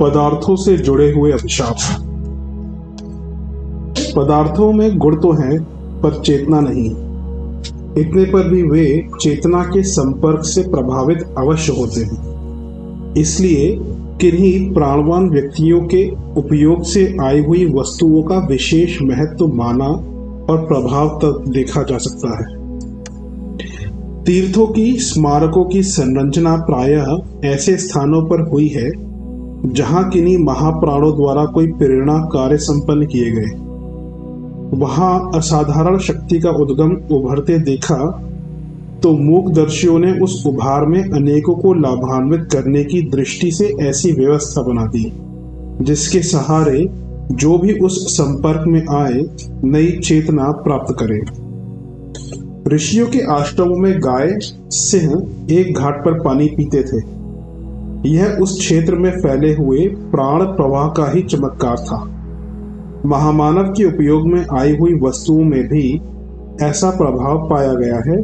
पदार्थों से जुड़े हुए अभिशाप। पदार्थों में गुण तो हैं, पर चेतना नहीं। इतने पर भी वे चेतना के संपर्क से प्रभावित अवश्य होते हैं। इसलिए किन्हीं प्राणवान व्यक्तियों के उपयोग से आई हुई वस्तुओं का विशेष महत्व माना और प्रभाव तक देखा जा सकता है। तीर्थों की स्मारकों की संरचना प्रायः ऐसे स्थानों पर हुई है जहां किन्हीं महाप्राणों द्वारा कोई प्रेरणा कार्य संपन्न किए गए। वहां असाधारण शक्ति का उद्गम उभरते देखा तो मूकदर्शियों ने उस उभार में अनेकों को लाभान्वित करने की दृष्टि से ऐसी व्यवस्था बना दी जिसके सहारे जो भी उस संपर्क में आए नई चेतना प्राप्त करे। ऋषियों के आश्रमों में गाय सिंह एक घाट पर पानी पीते थे। यह उस क्षेत्र में फैले हुए प्राण प्रवाह का ही चमत्कार था। महामानव के उपयोग में आई हुई वस्तुओं में भी ऐसा प्रभाव पाया गया है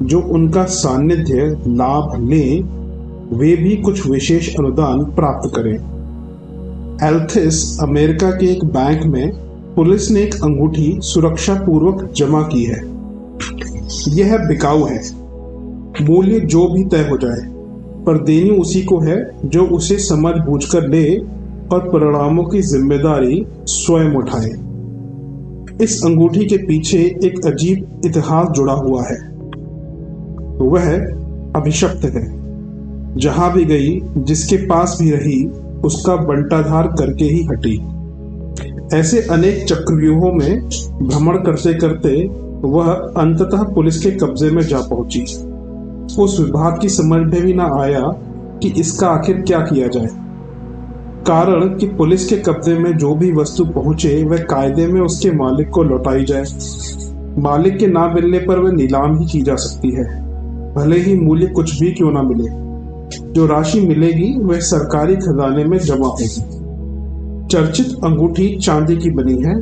जो उनका सानिध्य लाभ लें वे भी कुछ विशेष अनुदान प्राप्त करें। एल्थिस अमेरिका के एक बैंक में पुलिस ने एक अंगूठी सुरक्षा पूर्वक जमा की है। यह बिकाऊ है, मूल्य जो भी तय हो जाए, पर देनी उसी को है जो उसे समझ बूझकर ले और परिणामों की जिम्मेदारी स्वयं उठाए। इस अंगूठी के पीछे एक अजीब इतिहास जुड़ा हुआ है। वह अभिशप्त है। जहां भी गई, जिसके पास भी रही, उसका बंटाधार करके ही हटी। ऐसे अनेक चक्रव्यूहों में भ्रमण करते करते वह अंततः पुलिस के कब्जे में जा पहुंची। उस विभाग की समझ में भी न आया कि इसका आखिर क्या किया जाए। कारण कि पुलिस के कब्जे में जो भी वस्तु पहुंचे वह कायदे में उसके मालिक को लौटाई जाए। मालिक के ना मिलने पर वह नीलाम ही की जा सकती है, भले ही मूल्य कुछ भी क्यों ना मिले। जो राशि मिलेगी वह सरकारी खजाने में जमा होगी। चर्चित अंगूठी चांदी की बनी है।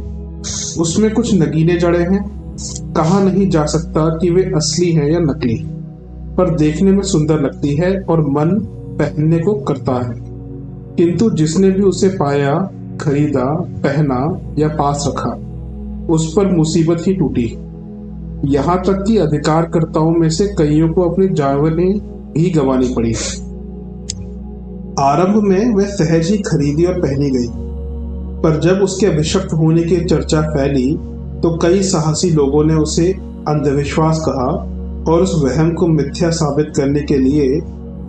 उसमें कुछ नगीने जड़े हैं। कहा नहीं जा सकता कि वे असली है या नकली, पर देखने में सुंदर लगती है और मन पहनने को करता है। किंतु जिसने भी उसे पाया, खरीदा, पहना या पास रखा, उस पर मुसीबत ही टूटी। यहाँ तक कि अधिकारकर्ताओं में से कईयों को अपनी जानें भी गंवानी पड़ी। आरंभ में वह सहज ही खरीदी और पहनी गई, पर जब उसके अभिशप्त होने की चर्चा फैली तो कई साहसी लोगों ने उसे अंधविश्वास कहा और उस वहम को मिथ्या साबित करने के लिए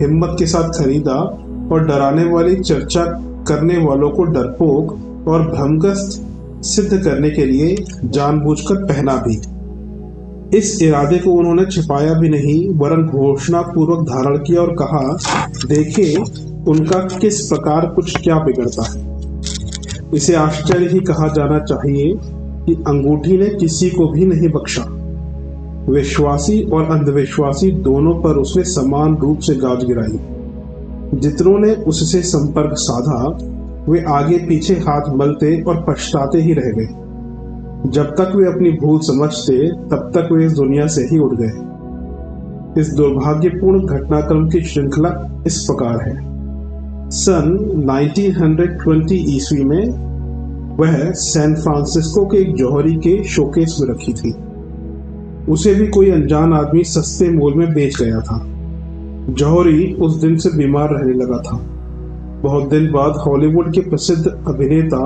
हिम्मत के साथ खरीदा और डराने वाली चर्चा करने वालों को डरपोक और भ्रमग्रस्त सिद्ध करने के लिए जानबूझकर पहना भी। इस इरादे को उन्होंने छिपाया भी नहीं, वरन घोषणा पूर्वक धारण किया और कहा, देखे उनका किस प्रकार कुछ क्या बिगड़ता है। इसे आश्चर्य ही कहा जाना चाहिए कि अंगूठी ने किसी को भी नहीं बख्शा। विश्वासी और अंधविश्वासी दोनों पर उसने समान रूप से गाज गिराई। जितनों ने उससे संपर्क साधा वे आगे पीछे हाथ मलते और पछताते ही रह गए। जब तक वे अपनी भूल समझते तब तक वे इस दुनिया से ही उड़ गए। इस दुर्भाग्यपूर्ण घटनाक्रम की श्रृंखला इस प्रकार है। सन 1920 ईस्वी में वह सैन फ्रांसिस्को के एक जौहरी के शोकेस में रखी थी। उसे भी कोई अनजान आदमी सस्ते मोल में बेच गया था। जौहरी उस दिन से बीमार रहने लगा था। बहुत दिन बाद हॉलीवुड के प्रसिद्ध अभिनेता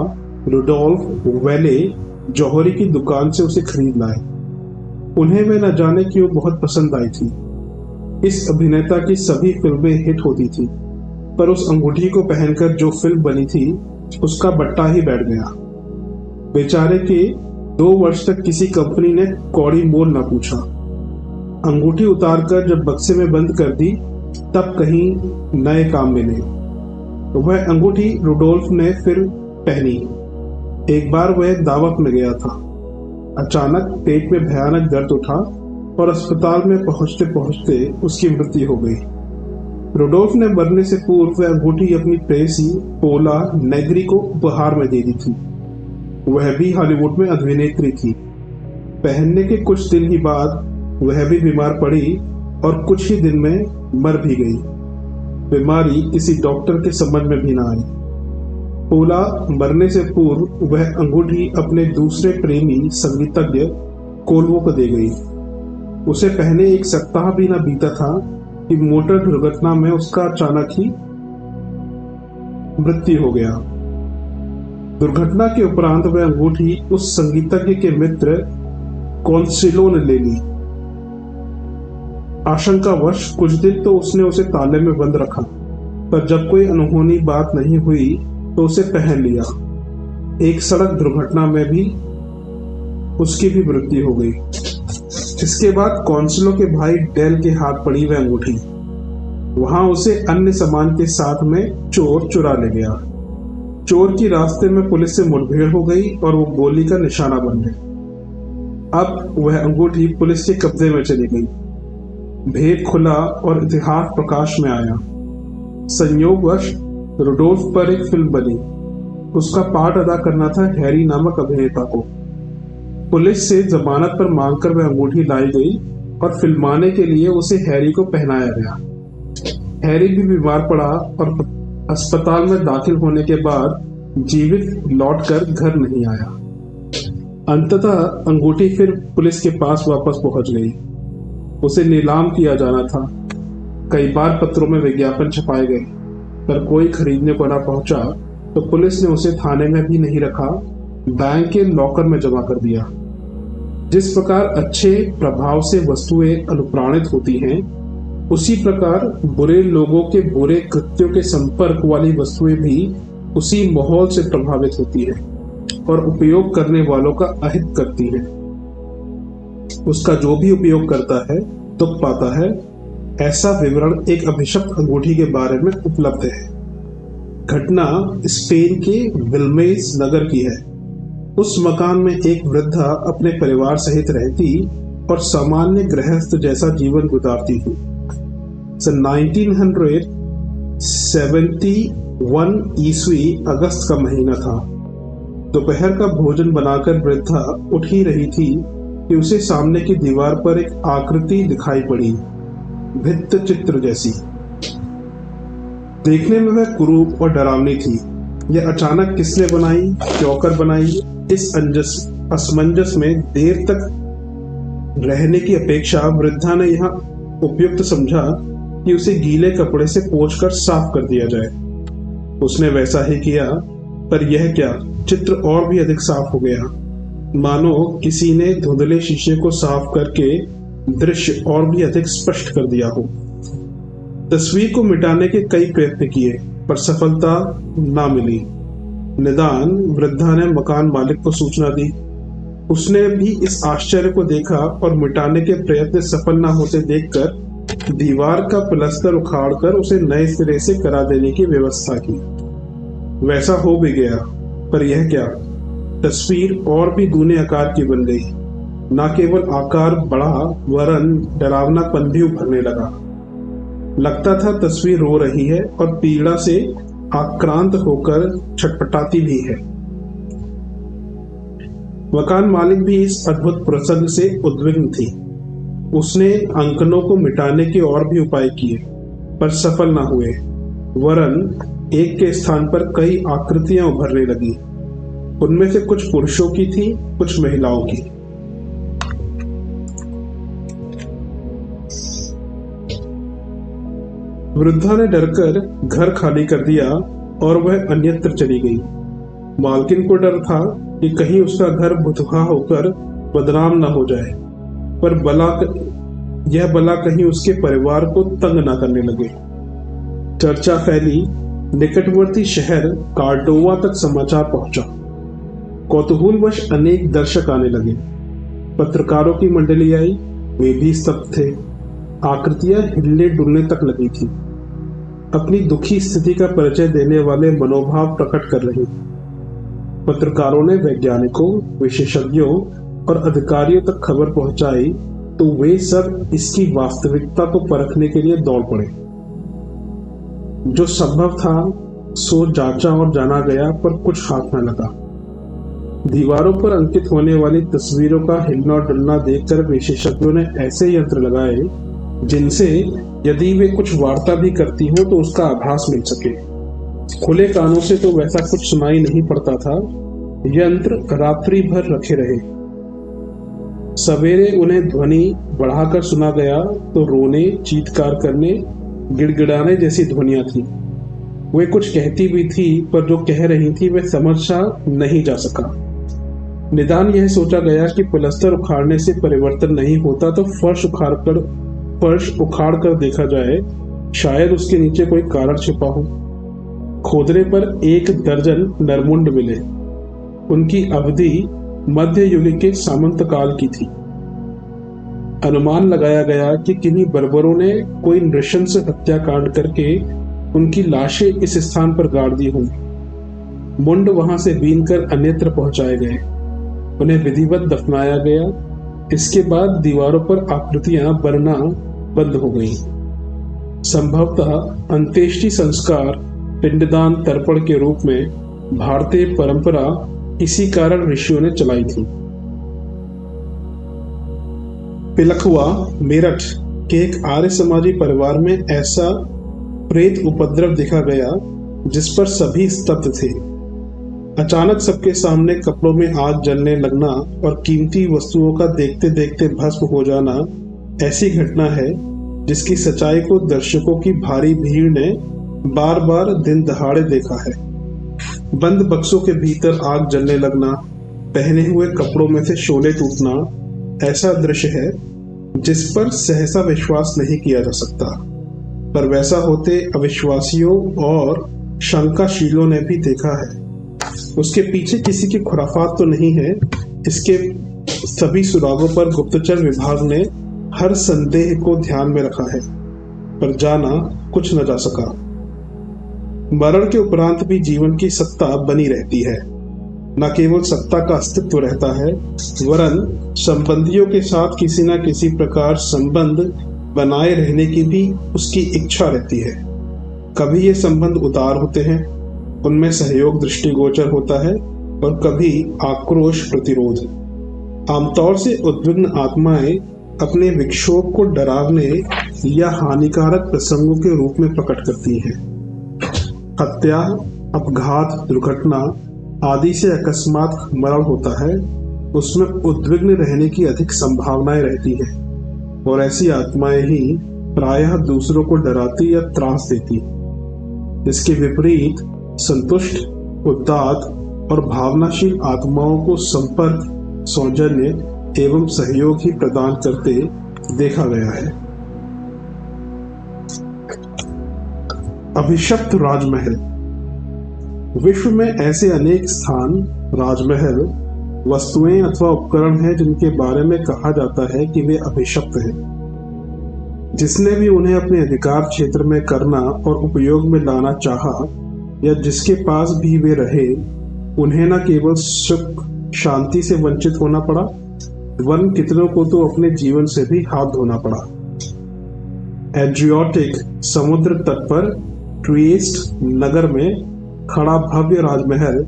रुडोल्फ वेले जौहरी की दुकान से उसे खरीद लाए। उन्हें वे न जाने क्यों बहुत पसंद आई थी। इस अभिनेता की सभी फिल्में हिट होती थी, पर उस अंगूठी को पहनकर जो फिल्म बनी थी उसका बट्टा ही बैठ गया। बेचारे के 2 वर्ष तक किसी कंपनी ने कौड़ी मोल न पूछा। अंगूठी उतारकर जब बक्से में बंद कर दी तब कहीं नए काम मिले। वह अंगूठी रुडोल्फ ने फिर पहनी। एक बार वह दावत में गया था। अचानक पेट में भयानक दर्द उठा और अस्पताल में पहुंचते पहुंचते उसकी मृत्यु हो गई। रुडोल्फ ने मरने से पूर्व वह अंगूठी अपनी प्रेयसी पोला नेग्री को उपहार में दे दी थी। वह भी हॉलीवुड में अभिनेत्री थी। पहनने के कुछ दिन ही बाद वह भी बीमार पड़ी और कुछ ही दिन में मर भी गई। बीमारी किसी डॉक्टर के समझ में भी ना आई। पोला मरने से पूर्व वह अंगूठी अपने दूसरे प्रेमी संगीतज्ञ कोल्वो को दे गई। उसे पहले 1 सप्ताह भी न बीता था कि मोटर दुर्घटना में उसका अचानक ही मृत्यु हो गया। दुर्घटना के उपरांत वह अंगूठी उस संगीतज्ञ के मित्र कॉन्सिलो ने ले ली। आशंकावश कुछ दिन तो उसने उसे ताले में बंद रखा, पर जब कोई अनहोनी बात नहीं हुई तो उसे पहन लिया। एक सड़क दुर्घटना में भी उसकी भी मृत्यु हो गई। इसके बाद कॉन्सिलो के भाई डेल के हाथ पड़ी वह अंगूठी। वहां उसे अन्य सामान के साथ में चोर चुरा ले गया। चोर की रास्ते में पुलिस से मुठभेड़ हो गई और वो गोली का निशाना बन गए। अब वह अंगूठी पुलिस के कब्जे में चली गई। भेद खुला और इतिहास प्रकाश में आया। संयोगवश रुडोल्फ पर एक फिल्म बनी। उसका पार्ट अदा करना था हैरी नामक अभिनेता को। पुलिस से जमानत पर मांगकर वह अंगूठी लाई गई और फिल्माने के लिए उसे हैरी को पहनाया गया। हैरी भी बीमार पड़ा और अस्पताल में दाखिल होने के बाद जीवित लौटकर घर नहीं आया। अंततः अंगूठी फिर पुलिस के पास वापस पहुंच गई। उसे नीलाम किया जाना था। कई बार पत्रों में विज्ञापन छपाए गए, पर कोई खरीदने को ना पहुंचा तो पुलिस ने उसे थाने में भी नहीं रखा, बैंक के लॉकर में जमा कर दिया। जिस प्रकार अच्छे प्रभाव से वस्तुएं अनुप्राणित होती हैं, उसी प्रकार बुरे लोगों के बुरे कृत्यों के संपर्क वाली वस्तुएं भी उसी माहौल से प्रभावित होती है और उपयोग करने वालों का अहित करती है। उसका जो भी उपयोग करता है दुख पाता है, ऐसा विवरण एक अभिशप्त अंगूठी के बारे में उपलब्ध है। घटना स्पेन के विल्मेस नगर की है। उस मकान में एक वृद्धा अपने परिवार सहित रहती और सामान्य गृहस्थ जैसा जीवन गुजारती थी। सन 1971 ईस्वी अगस्त का महीना था। दोपहर का भोजन बनाकर वृद्धा उठ ही रही थी कि उसे सामने की दीवार पर एक आकृति दिखाई पड़ी, भित्त चित्र जैसी। देखने में वह कुरूप और डरावनी थी। यह अचानक किसने बनाई, क्यों कर बनाई, इस असमंजस में देर तक रहने की अपेक्षा वृद्धा ने यह उपयुक्त समझा कि उसे गीले कपड़े से पोंछकर साफ कर दिया जाए। उसने वैसा ही किया, पर यह क्या, चित्र और भी अधिक साफ हो गया, मानो किसी ने धुंधले शीशे को साफ करके दृश्य और भी अधिक स्पष्ट कर दिया हो। तस्वीर को मिटाने के कई प्रयत्न किए, पर सफलता ना मिली। निदान वृद्धा ने मकान मालिक को सूचना दी। उसने भी इस आश्चर्य को देखा और मिटाने के प्रयत्न सफल न होते देखकर दीवार का प्लास्टर उखाड़कर उसे नए सिरे से करा देने की व्यवस्था की। वैसा हो भी गया, पर यह क्या, तस्वीर और भी दूने आकार की बन गई। न केवल आकार बढ़ा, वरन डरावनापन भी उभरने लगा। लगता था तस्वीर रो रही है और पीड़ा से आक्रांत होकर छटपटाती भी है। मकान मालिक भी इस अद्भुत प्रसंग से उद्विग्न थी। उसने अंकनों को मिटाने के और भी उपाय किए, पर सफल न हुए, वरन एक के स्थान पर कई आकृतियां उभरने लगी। उनमें से कुछ पुरुषों की थी, कुछ महिलाओं की। वृद्धा ने डरकर घर खाली कर दिया और वह अन्यत्र चली गई। मालकिन को डर था कि कहीं उसका घर भुतहा होकर बदनाम न हो जाए, पर यह बला कहीं उसके परिवार को तंग न करने लगे। चर्चा फैली, निकटवर्ती शहर कार्डोवा तक समाचार पहुंचा। कौतूहलवश अनेक दर्शक आने लगे। पत्रकारों की मंडली आई, वे भी स्तब्ध थे। आकृतियां हिलने डुलने तक लगी थी, अपनी दुखी स्थिति का परिचय देने वाले मनोभाव प्रकट कर रही। पत्रकारों ने वैज्ञानिकों, विशेषज्ञों और अधिकारियों तक खबर पहुंचाई, तो वे सब इसकी वास्तविकता को परखने के लिए दौड़ पड़े। जो संभव था सो जांचा और जाना गया, पर कुछ हाथ न लगा। दीवारों पर अंकित होने वाली तस्वीरों का हिलना डुलना देखकर विशेषज्ञों ने ऐसे यंत्र लगाए जिनसे यदि वे कुछ वार्ता भी करती हो तो उसका आभास मिल सके। खुले कानों से तो वैसा कुछ सुनाई नहीं पड़ता था। यंत्र रात्रि भर रखे रहे। सवेरे उन्हें ध्वनि बढ़ाकर सुना गया तो रोने, चीत्कार करने, गिड़गिड़ाने जैसी ध्वनियां थी। वे कुछ कहती भी थी, पर जो कह रही थी वे समझा नहीं जा सका। निदान यह सोचा गया कि प्लस्तर उखाड़ने से परिवर्तन नहीं होता तो फर्श उखाड़ कर देखा जाए, शायद उसके नीचे कोई कारण छिपा हो। खोदने पर 1 दर्जन नरमुंड मिले। उनकी अवधि मध्य युग के सामंत काल की थी। अनुमान लगाया गया कि किन्हीं बर्बरों ने कोई नृशंस हत्याकांड करके उनकी लाशें इस स्थान पर गाड़ दी होंगी। मुंड वहां से बीनकर अन्यत्र पहुंचाए गए, उन्हें विधिवत दफनाया गया। इसके बाद दीवारों पर आकृतियां बनना बंद हो गईं। संभवतः अंत्येष्टि संस्कार पिंडदान तर्पण के रूप में भारतीय परंपरा इसी कारण ऋषियों ने चलाई थी। पिलखुआ मेरठ के एक आर्य समाजी परिवार में ऐसा प्रेत उपद्रव देखा गया जिस पर सभी स्तब्ध थे। अचानक सबके सामने कपड़ों में आग जलने लगना और कीमती वस्तुओं का देखते देखते भस्म हो जाना ऐसी घटना है जिसकी सच्चाई को दर्शकों की भारी भीड़ ने बार बार दिन दहाड़े देखा है। बंद बक्सों के भीतर आग जलने लगना, पहने हुए कपड़ों में से शोले टूटना, ऐसा दृश्य है जिस पर सहसा विश्वास नहीं किया जा सकता। पर वैसा होते अविश्वासियों और शंकाशीलों ने भी देखा है। उसके पीछे किसी की खुराफात तो नहीं है। इसके सभी सुरागों पर गुप्तचर विभाग ने हर संदेह को ध्यान में रखा है, पर जाना कुछ न जा सका। मरण के उपरांत भी जीवन की सत्ता बनी रहती है। न केवल सत्ता का अस्तित्व रहता है, वरन संबंधियों के साथ किसी न किसी प्रकार संबंध बनाए रहने की भी उसकी इच्छा रहती है। कभी ये संबंध उदार होते हैं, उनमें सहयोग दृष्टिगोचर होता है, और कभी आक्रोश प्रतिरोध। आमतौर से उद्विग्न आत्माएं अपने विक्षोभ को डरावने या हानिकारक प्रसंगों के रूप में प्रकट करती हैं। हत्या, अपघात, दुर्घटना आदि से अकस्मात मरण होता है, उसमें उद्विग्न रहने की अधिक संभावनाएं रहती है, और ऐसी आत्माएं ही प्रायः दूसरों को डराती या त्रास देती। इसके विपरीत संतुष्ट, उदात्त और भावनाशील आत्माओं को संपर्क, सौजन्य एवं सहयोग ही प्रदान करते देखा गया है। अभिशप्त राजमहल। विश्व में ऐसे अनेक स्थान, राजमहल, वस्तुएं अथवा उपकरण हैं जिनके बारे में कहा जाता है कि वे अभिशप्त हैं। जिसने भी उन्हें अपने अधिकार क्षेत्र में करना और उपयोग में लाना चाहा, या जिसके पास भी वे रहे, उन्हें न केवल सुख शांति से वंचित होना पड़ा, वरन कितनों को तो अपने जीवन से भी हाथ धोना पड़ा। एड्रियाटिक समुद्र तट पर ट्रिएस्ट नगर में खड़ा भव्य राजमहल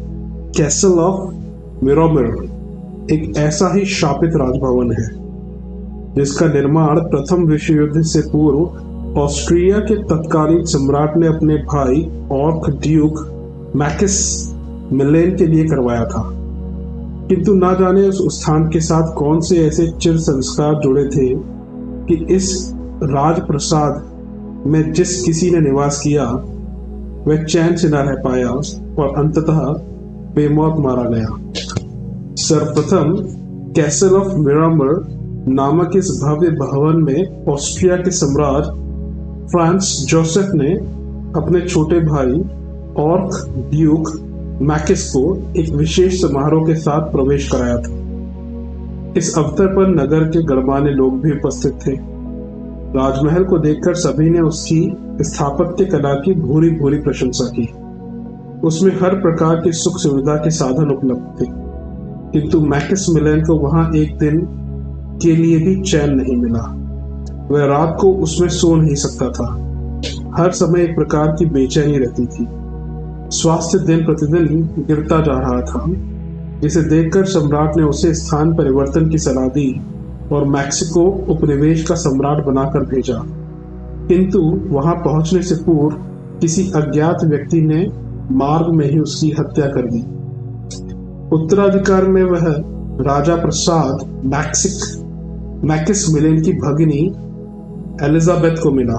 कैसल ऑफ मिरामिर एक ऐसा ही शापित राजभवन है जिसका निर्माण प्रथम विश्व युद्ध से पूर्व ऑस्ट्रिया के तत्कालीन सम्राट ने अपने भाई ऑर्क ड्यूक मैकिस मिलेन के लिए करवाया था। किंतु ना जाने उस स्थान के साथ कौन से ऐसे चिर संस्कार जुड़े थे कि इस राजप्रसाद में जिस किसी ने निवास किया वह चैन से न रह पाया और अंततः बेमौत मारा गया। सर्वप्रथम कैसल ऑफ मिरामिर नामक इस भव्य भवन में ऑस्ट्रिया के सम्राट फ्रांस जोसेफ ने अपने छोटे भाई ऑर्क ड्यूक मैकिस को एक विशेष समारोह के साथ प्रवेश कराया था। इस अवसर पर नगर के गणमान्य लोग भी उपस्थित थे। राजमहल को देखकर सभी ने उसकी स्थापत्य कला की भूरी भूरी प्रशंसा की। उसमें हर प्रकार की सुख सुविधा के साधन उपलब्ध थे, किंतु मैकिस मिलेन को वहां एक दिन के लिए भी चैन नहीं मिला। वह रात को उसमें सो नहीं सकता था। हर समय एक प्रकार की बेचैनी रहती थी। स्वास्थ्य दिन प्रतिदिन गिरता जा रहा था, जिसे देखकर सम्राट ने उसे स्थान परिवर्तन की सलाह दी और मैक्सिको उपनिवेश का सम्राट बनाकर भेजा, किंतु वहां पहुंचने से पूर्व किसी अज्ञात व्यक्ति ने मार्ग में ही उसकी हत्या कर दी। उत्तराधिकार में वह राजा प्रसाद मैक्सिमिलियन की भगिनी एलिजाबेथ को मिला।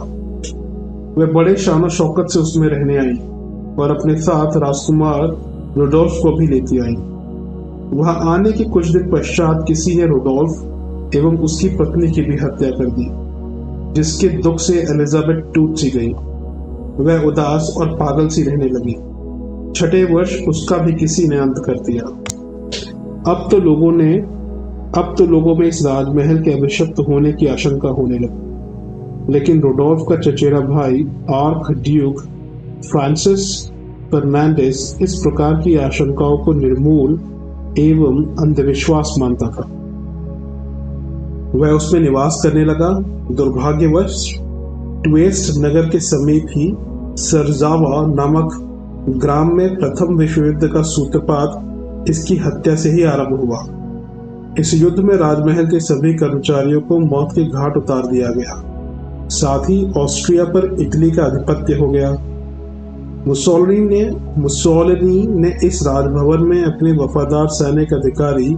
वह बड़े शानो शौकत से उसमें रहने आई और अपने साथ राजकुमार रुडोल्फ को भी लेती आई। वहां आने के कुछ दिन पश्चात किसी ने रुडोल्फ एवं उसकी पत्नी की भी हत्या कर दी, जिसके दुख से एलिजाबेथ टूट सी गई। वह उदास और पागल सी रहने लगी। छठे वर्ष उसका भी किसी ने अंत कर दिया। अब तो लोगों में इस राजमहल के अभिशप्त होने की आशंका होने लगी, लेकिन रुडोल्फ का चचेरा भाई आर्क ड्यूक फ्रांसिस फर्नांडिस इस प्रकार की आशंकाओं को निर्मूल एवं अंधविश्वास मानता था। वह उसमें निवास करने लगा। दुर्भाग्यवश ट्वेस्ट नगर के समीप ही सरजावा नामक ग्राम में प्रथम विश्व युद्ध का सूत्रपात इसकी हत्या से ही आरंभ हुआ। इस युद्ध में राजमहल के सभी कर्मचारियों को मौत के घाट उतार दिया गया। साथ ही ऑस्ट्रिया पर इटली का आधिपत्य हो गया। मुसोलिनी ने इस राजभवन में अपने वफादार सैनिक अधिकारी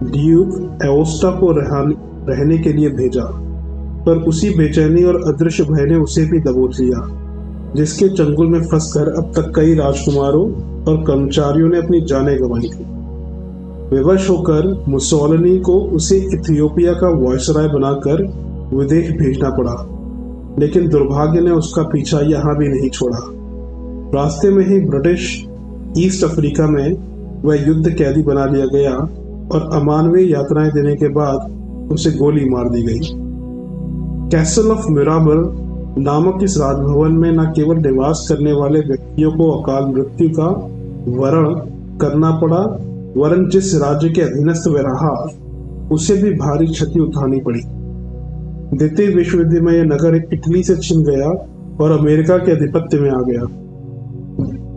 ड्यूक एओस्टा को रहने के लिए भेजा, पर उसी बेचैनी और अदृश्य भय ने उसे भी दबोच लिया, जिसके चंगुल में फंसकर अब तक कई राजकुमारों और कर्मचारियों ने अपनी जानें गंवाई थी। विवश होकर मुसोलिनी को उसे इथियोपिया का वायसराय बनाकर विदेश भेजना पड़ा, लेकिन दुर्भाग्य ने उसका पीछा यहाँ भी नहीं छोड़ा। रास्ते में ही ब्रिटिश ईस्ट अफ्रीका में वह युद्ध कैदी बना लिया गया और अमानवीय यातनाएं देने के बाद उसे गोली मार दी गई। कैसल ऑफ मिराबल नामक इस राजभवन में न केवल निवास करने वाले व्यक्तियों को अकाल मृत्यु का वरण करना पड़ा, वरन जिस राज्य के अधीनस्थ वह रहा उसे भी भारी क्षति उठानी पड़ी। द्वितीय विश्व युद्ध में यह नगर इटली से छिन गया और अमेरिका के आधिपत्य में आ गया।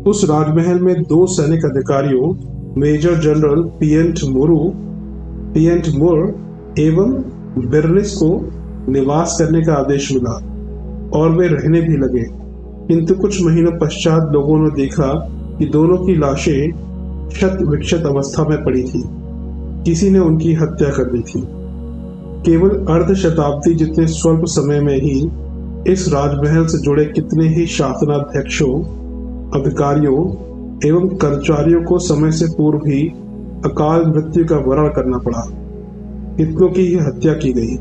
उस राजमहल में 2 सैनिक अधिकारियों मेजर जनरल पिएंट मुर एवं बिरनिस को निवास करने का आदेश मिला और वे रहने भी लगे, किंतु कुछ महीनों पश्चात लोगों ने देखा कि दोनों की लाशें क्षत विक्षत अवस्था में पड़ी थी। किसी ने उनकी हत्या कर दी थी। केवल अर्ध शताब्दी जितने स्वल्प समय में ही इस राजमहल से जुड़े कितने ही शासनाध्यक्षों, अधिकारियों एवं कर्मचारियों को समय से पूर्व ही अकाल मृत्यु का वरण करना पड़ा। कितनों की ही हत्या की गई।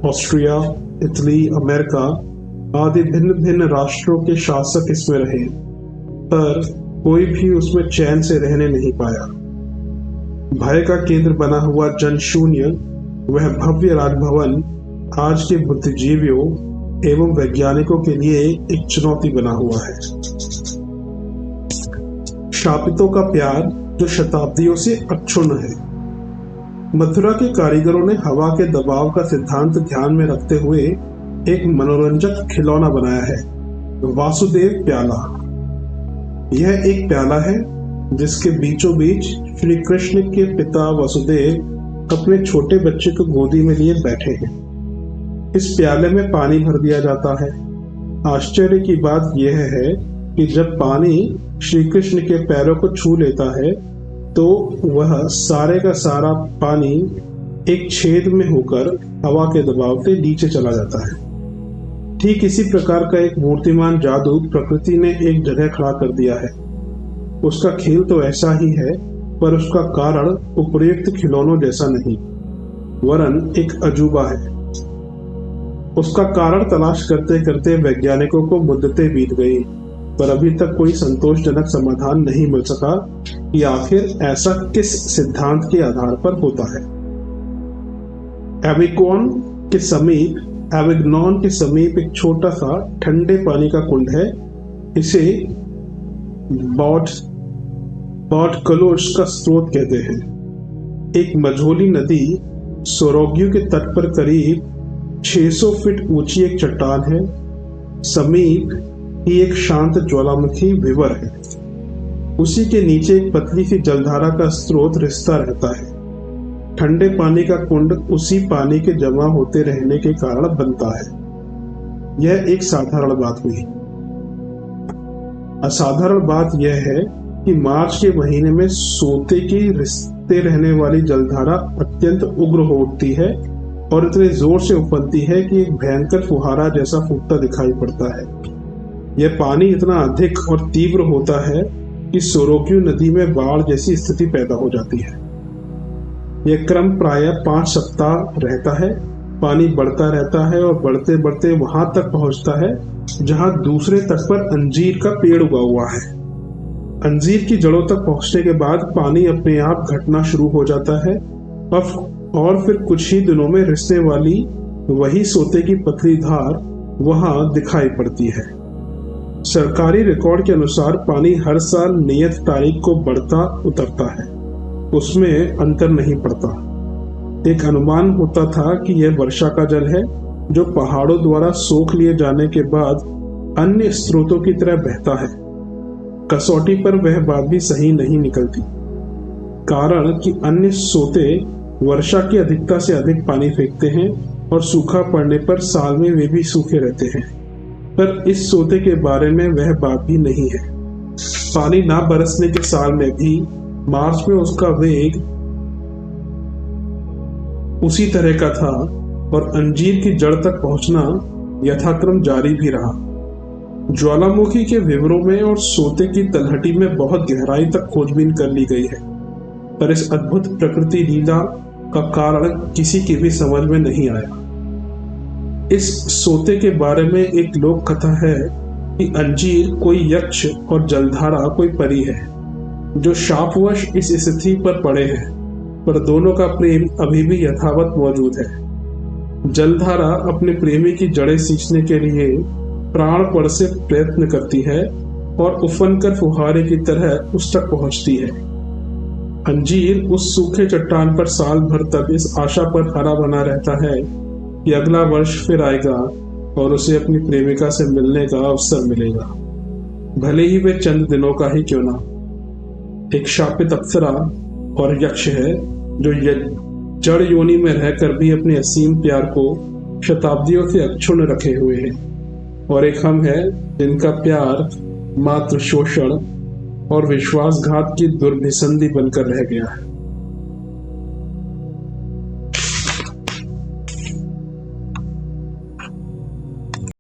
ऑस्ट्रिया, इटली, अमेरिका आदि भिन्न भिन्न राष्ट्रों के शासक इसमें रहे, पर कोई भी उसमें चैन से रहने नहीं पाया। भय का केंद्र बना हुआ जनशून्य वह भव्य राजभवन आज के बुद्धिजीवियों एवं वैज्ञानिकों के लिए एक चुनौती बना हुआ है। शापितों का प्यार जो शताब्दियों से अक्षुण्ण है। मथुरा के कारीगरों ने हवा के दबाव का सिद्धांत ध्यान में रखते हुए एक मनोरंजक खिलौना बनाया है, वासुदेव प्याला। यह एक प्याला है जिसके बीचों बीच श्री कृष्ण के पिता वसुदेव अपने छोटे बच्चे को गोदी में लिए बैठे हैं। इस प्याले में पानी भर दिया जाता है। आश्चर्य की बात यह है कि जब पानी श्री कृष्ण के पैरों को छू लेता है तो वह सारे का सारा पानी एक छेद में होकर हवा के दबाव से नीचे चला जाता है। ठीक इसी प्रकार का एक मूर्तिमान जादू प्रकृति ने एक जगह खड़ा कर दिया है। उसका खेल तो ऐसा ही है, पर उसका कारण उपयुक्त खिलौनों जैसा नहीं, वरन एक अजूबा है। उसका कारण तलाश करते करते वैज्ञानिकों को मुद्दतें बीत गई, पर अभी तक कोई संतोषजनक समाधान नहीं मिल सका कि आखिर ऐसा किस सिद्धांत के आधार पर होता है। एविग्नॉन के समीप एक छोटा सा ठंडे पानी का कुंड है। इसे बॉटकलोस का स्रोत कहते हैं। एक मझोली नदी सोरोग्यू के तट पर करीब 600 फीट ऊंची एक चट्टान है। समीप ही एक शांत ज्वालामुखी विवर है। उसी के नीचे एक पतली सी जलधारा का स्रोत रिसता रहता है। ठंडे पानी का कुंड उसी पानी के जमा होते रहने के कारण बनता है। यह एक साधारण बात हुई। असाधारण बात यह है कि मार्च के महीने में सोते की रिसते रहने वाली जलधारा अत्यंत उग्र हो उठती है और इतने जोर से उफनती है कि एक भयंकर फुहारा जैसा फूटता दिखाई पड़ता है। यह पानी इतना अधिक और तीव्र होता है कि सोरोक्यू नदी में बाढ़ जैसी स्थिति पैदा हो जाती है। यह क्रम प्रायः 5 सप्ताह रहता है। पानी बढ़ता रहता है और बढ़ते बढ़ते वहां तक पहुंचता है जहां दूसरे तट पर अंजीर का पेड़ उगा हुआ है। अंजीर की जड़ों तक पहुंचने के बाद पानी अपने आप घटना शुरू हो जाता है और फिर कुछ ही दिनों में रिसने वाली वही सोते की पतली धार वहां दिखाई पड़ती है। सरकारी रिकॉर्ड के अनुसार पानी हर साल नियत तारीख को बढ़ता उतरता है, उसमें अंतर नहीं पड़ता। एक अनुमान होता था कि यह वर्षा का जल है जो पहाड़ों द्वारा सोख लिए जाने के बाद अन्य स्रोतों की तरह बहता है। कसौटी पर वह बात भी सही नहीं निकलती, कारण कि अन्य सोते वर्षा की अधिकता से अधिक पानी फेंकते हैं और सूखा पड़ने पर साल में वे भी सूखे रहते हैं। पर इस सोते के बारे में वह बात भी नहीं है। पानी ना बरसने के साल में भी मार्च में उसका वेग उसी तरह का था और अंजीर की जड़ तक पहुंचना यथाक्रम जारी भी रहा। ज्वालामुखी के विवरों में और सोते की तलहटी में बहुत गहराई तक खोजबीन कर ली गई है, पर इस अद्भुत प्रकृति लीला का कारण किसी की भी समझ में नहीं आया। इस सोते के बारे में एक लोक कथा है कि अंजीर कोई यक्ष और जलधारा कोई परी है जो शापवश इस स्थिति पर पड़े हैं, पर दोनों का प्रेम अभी भी यथावत मौजूद है। जलधारा अपने प्रेमी की जड़ें सींचने के लिए प्राणपण से प्रयत्न करती है और उफनकर फुहारे की तरह उस तक पहुंचती है। अंजीर उस सूखे चट्टान पर साल भर तक इस आशा पर हरा बना रहता है कि अगला वर्ष फिर आएगा और उसे अपनी प्रेमिका से मिलने का अवसर मिलेगा, भले ही वे चंद दिनों का ही क्यों ना। एक शापित अप्सरा और यक्ष है जो जड़ योनि में रहकर भी अपने असीम प्यार को शताब्दियों से अक्षुण्ण रखे हुए हैं, और एक हम है जिनका प्यार मात्र शोषण और विश्वासघात की दुर्भिसंधि बनकर रह गया है।